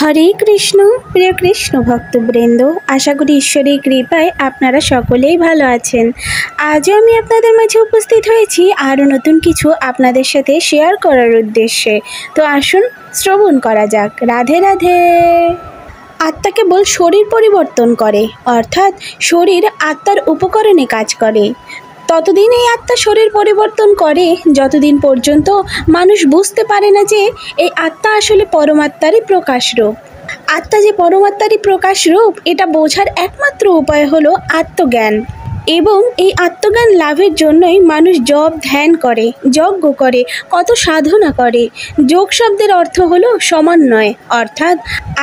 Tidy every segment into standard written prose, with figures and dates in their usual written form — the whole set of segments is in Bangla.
হরে কৃষ্ণ। প্রিয় কৃষ্ণ ভক্তবৃন্দ, আশা করি ঈশ্বরের কৃপায় আপনারা সকলেই ভালো আছেন। আজও আমি আপনাদের মাঝে উপস্থিত হয়েছি আরও নতুন কিছু আপনাদের সাথে শেয়ার করার উদ্দেশ্যে। তো আসুন শ্রবণ করা যাক। রাধে রাধে। আত্মা কেবল শরীর পরিবর্তন করে, অর্থাৎ শরীর আত্মার উপকরণে কাজ করে। ততদিন এই আত্মা শরীর পরিবর্তন করে যতদিন পর্যন্ত মানুষ বুঝতে পারে না যে এই আত্মা আসলে পরমাত্মারই প্রকাশ রূপ। আত্মা যে পরমাত্মারই প্রকাশ রূপ, এটা বোঝার একমাত্র উপায় হলো আত্মজ্ঞান। এবং এই আত্মজ্ঞান লাভের জন্যই মানুষ জপ ধ্যান করে, যজ্ঞ করে, কত সাধনা করে। যোগ শব্দের অর্থ হলো সমন্বয়, অর্থাৎ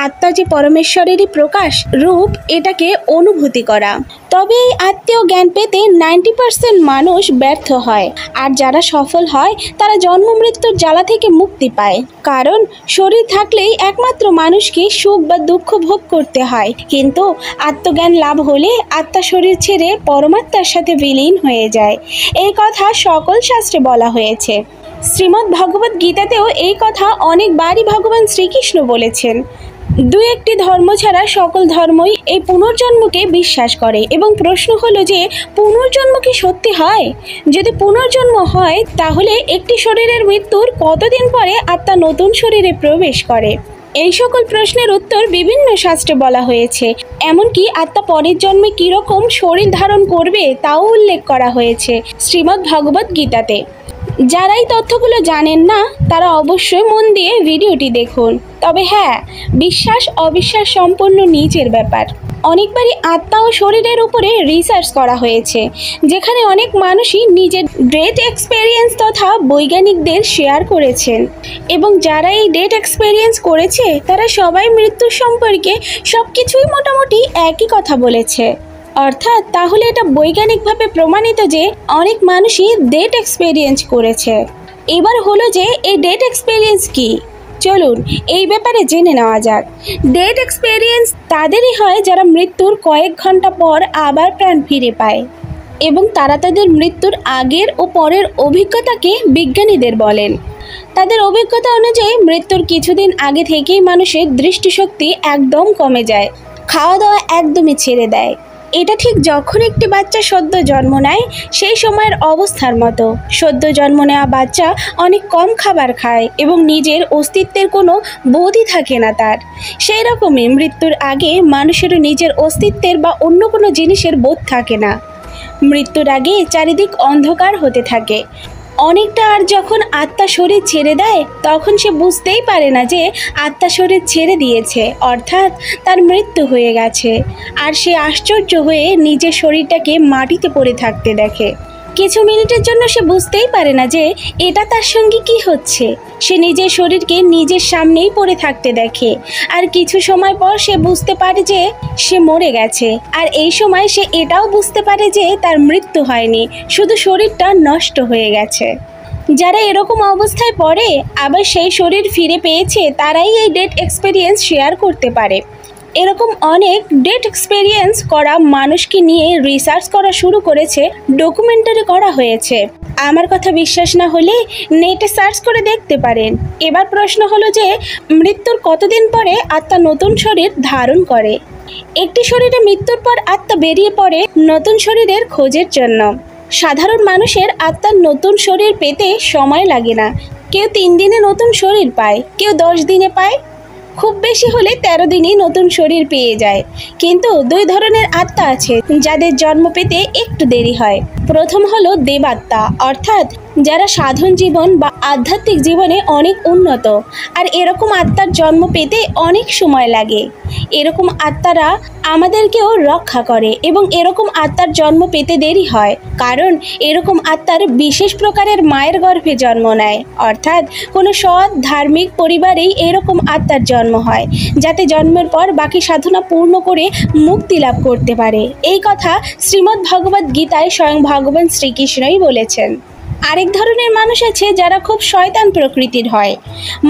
আত্মা যে পরমেশ্বরেরই প্রকাশ রূপ, এটাকে অনুভূতি করা। তবে এই আত্মীয় জ্ঞান পেতে 90% মানুষ ব্যর্থ হয়, আর যারা সফল হয় তারা জন্ম মৃত্যুর জ্বালা থেকে মুক্তি পায়। কারণ শরীর থাকলেই একমাত্র মানুষকে সুখ বা দুঃখ ভোগ করতে হয়, কিন্তু আত্মজ্ঞান লাভ হলে আত্মা শরীর ছেড়ে পরমাত্মার সাথে বিলীন হয়ে যায়। এই কথা সকল শাস্ত্রে বলা হয়েছে। শ্রীমদ্ ভগবত গীতাতেও এই কথা অনেকবারই ভগবান শ্রীকৃষ্ণ বলেছেন। দু একটি ধর্ম ছাড়া সকল ধর্মই এই পুনর্জন্মকে বিশ্বাস করে। এবং প্রশ্ন হলো যে পুনর্জন্ম কি সত্যি হয়? যদি পুনর্জন্ম হয়, তাহলে একটি শরীরের মৃত্যুর কতদিন পরে আত্মা নতুন শরীরে প্রবেশ করে? এই সকল প্রশ্নের উত্তর বিভিন্ন শাস্ত্রে বলা হয়েছে। এমনকি আত্মা পরের জন্মে কিরকম শরীর ধারণ করবে তাও উল্লেখ করা হয়েছে শ্রীমদ্ ভগবত গীতাতে। যারা এই তথ্যগুলো জানেন না, তারা অবশ্যই মন দিয়ে ভিডিওটি দেখুন। তবে হ্যাঁ, বিশ্বাস অবিশ্বাস সম্পূর্ণ নিজের ব্যাপার। অনেকবারই আত্মা ও শরীরের উপরে রিসার্চ করা হয়েছে, যেখানে অনেক মানুষই নিজের ডেট এক্সপেরিয়েন্স তথা বৈজ্ঞানিকদের শেয়ার করেছেন। এবং যারা এই ডেট এক্সপেরিয়েন্স করেছে, তারা সবাই মৃত্যু সম্পর্কে সব কিছুই মোটামুটি একই কথা বলেছে। অর্থাৎ তাহলে এটা বৈজ্ঞানিকভাবে প্রমাণিত যে অনেক মানুষই ডেট এক্সপেরিয়েন্স করেছে। এবার হলো যে এই ডেট এক্সপেরিয়েন্স কি, চলুন এই ব্যাপারে জেনে নেওয়া যাক। ডেট এক্সপেরিয়েন্স তাদেরই হয় যারা মৃত্যুর কয়েক ঘন্টা পর আবার প্রাণ ফিরে পায়, এবং তারা তাদের মৃত্যুর আগের ও পরের অভিজ্ঞতাকে বিজ্ঞানীদের বলেন। তাদের অভিজ্ঞতা অনুযায়ী মৃত্যুর কিছুদিন আগে থেকেই মানুষের দৃষ্টিশক্তি একদম কমে যায়, খাওয়া দাওয়া একদমই ছেড়ে দেয়। এটা ঠিক যখন একটি বাচ্চা সদ্য জন্ম নেয় সেই সময়ের অবস্থার মতো। সদ্য জন্ম নেওয়া বাচ্চা অনেক কম খাবার খায় এবং নিজের অস্তিত্বের কোনো বোধই থাকে না তার। সেই রকমই মৃত্যুর আগে মানুষেরও নিজের অস্তিত্বের বা অন্য কোনো জিনিসের বোধ থাকে না। মৃত্যুর আগে চারিদিক অন্ধকার হতে থাকে অনেকটা। আর যখন আত্মা শরীর ছেড়ে দেয়, তখন সে বুঝতেই পারে না যে আত্মা শরীর ছেড়ে দিয়েছে, অর্থাৎ তার মৃত্যু হয়ে গেছে। আর সে আশ্চর্য হয়ে নিজের শরীরটাকে মাটিতে পড়ে থাকতে দেখে। কিছু মিনিটের জন্য সে বুঝতেই পারে না যে এটা তার সঙ্গে কি হচ্ছে। সে নিজের শরীরকে নিজের সামনেই পড়ে থাকতে দেখে। আর কিছু সময় পর সে বুঝতে পারে যে সে মরে গেছে। আর এই সময় সে এটাও বুঝতে পারে যে তার মৃত্যু হয়নি, শুধু শরীরটা নষ্ট হয়ে গেছে। যারা এরকম অবস্থায় পড়ে আবার সেই শরীর ফিরে পেয়েছে, তারাই এই ডেট এক্সপেরিয়েন্স শেয়ার করতে পারে। এরকম অনেক ডেট এক্সপেরিয়েন্স করা মানুষকে নিয়ে রিসার্চ করা শুরু করেছে, ডকুমেন্টারি করা হয়েছে। আমার কথা বিশ্বাস না হলে নেটে সার্চ করে দেখতে পারেন। এবার প্রশ্ন হলো যে মৃত্যুর কতদিন পরে আত্মা নতুন শরীর ধারণ করে? একটি শরীরে মৃত্যুর পর আত্মা বেরিয়ে পড়ে নতুন শরীরের খোঁজের জন্য। সাধারণ মানুষের আত্মার নতুন শরীর পেতে সময় লাগে না। কেউ 3 দিনে নতুন শরীর পায়, কেউ 10 দিনে পায়, খুব বেশি হলে 13 দিনই নতুন শরীর পেয়ে যায়। কিন্তু 2 ধরনের আত্মা আছে যাদের জন্ম পেতে একটু দেরি হয়। প্রথম হলো দেবাত্মা, অর্থাৎ যারা সাধন জীবন বা আধ্যাত্মিক জীবনে অনেক উন্নত। আর এরকম আত্মার জন্ম পেতে অনেক সময় লাগে। এরকম আত্মারা আমাদেরকেও রক্ষা করে, এবং এরকম আত্মার জন্ম পেতে দেরি হয় কারণ এরকম আত্মার বিশেষ প্রকারের মায়ের গর্ভে জন্ম নেয়। অর্থাৎ কোনো সৎ ধার্মিক পরিবারেই এরকম আত্মার জন্ম হয়, যাতে জন্মের পর বাকি সাধনা পূর্ণ করে মুক্তি লাভ করতে পারে। এই কথা শ্রীমদ্ ভগবত গীতায় স্বয়ং ভগবান শ্রীকৃষ্ণই বলেছেন। আরেক ধরনের মানুষ আছে যারা খুব শয়তান প্রকৃতির হয়,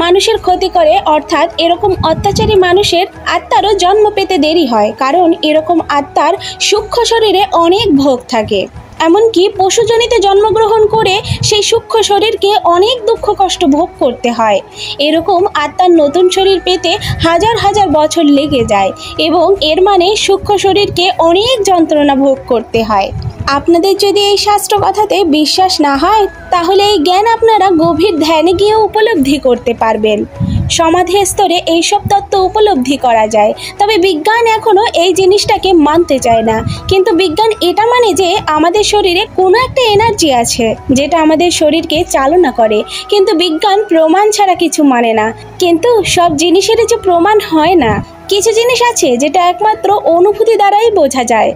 মানুষের ক্ষতি করে। অর্থাৎ এরকম অত্যাচারী মানুষের আত্মারও জন্ম পেতে দেরি হয়, কারণ এরকম আত্মার সূক্ষ্ম শরীরে অনেক ভোগ থাকে। এমনকি পশুজনিতে জন্মগ্রহণ করে সেই সূক্ষ্ম শরীরকে অনেক দুঃখ কষ্ট ভোগ করতে হয়। এরকম আত্মার নতুন শরীর পেতে হাজার হাজার বছর লেগে যায় এবং এর মানে সূক্ষ্ম শরীরকে অনেক যন্ত্রণা ভোগ করতে হয়। আপনাদের যদি এই শাস্ত্র কথাতে বিশ্বাস না হয়, তাহলে এই জ্ঞান আপনারা গভীর ধ্যানে গিয়ে উপলব্ধি করতে পারবেন। সমাধি স্তরে এইসব তত্ত্ব উপলব্ধি করা যায়, তবে বিজ্ঞান এখনো এই জিনিসটাকে মানতে চায় না। কিন্তু বিজ্ঞান এটা মানে যে আমাদের শরীরে কোনো একটা এনার্জি আছে যেটা আমাদের শরীরকে চালনা করে, কিন্তু বিজ্ঞান প্রমাণ ছাড়া কিছু মানে না। কিন্তু সব জিনিসেরই যে প্রমাণ হয় না, কিছু জিনিস আছে যেটা একমাত্র অনুভূতি দ্বারাই বোঝা যায়।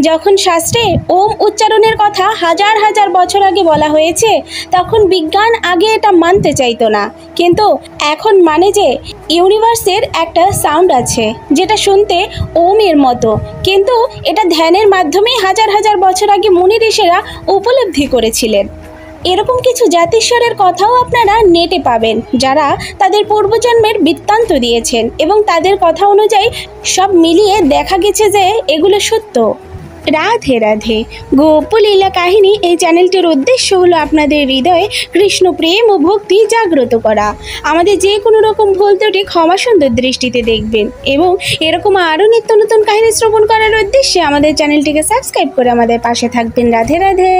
যখন শাস্ত্রে ওম উচ্চারণের কথা হাজার হাজার বছর আগে বলা হয়েছে, তখন বিজ্ঞান আগে এটা মানতে চাইতো না, কিন্তু এখন মানে যে ইউনিভার্সের একটা সাউন্ড আছে যেটা শুনতে ওম এর মতো, কিন্তু এটা ধ্যানের মাধ্যমেই হাজার হাজার বছর আগে মুনি ঋষিরা উপলব্ধি করেছিলেন। এরকম কিছু জাতিস্বরের কথাও আপনারা নেটে পাবেন, যারা তাদের পূর্বজন্মের বৃত্তান্ত দিয়েছেন এবং তাদের কথা অনুযায়ী সব মিলিয়ে দেখা গেছে যে এগুলো সত্য। রাধে রাধে। গোপলীলা কাহিনী এই চ্যানেলটির উদ্দেশ্য হলো আপনাদের হৃদয়ে কৃষ্ণ প্রেম ও ভক্তি জাগ্রত করা। আমাদের যে কোনো রকম ভুল ত্রুটি ক্ষমা সুন্দর দৃষ্টিতে দেখবেন এবং এরকম আরও নিত্য নতুন কাহিনী শ্রবণ করার উদ্দেশ্যে আমাদের চ্যানেলটিকে সাবস্ক্রাইব করে আমাদের পাশে থাকবেন। রাধে রাধে।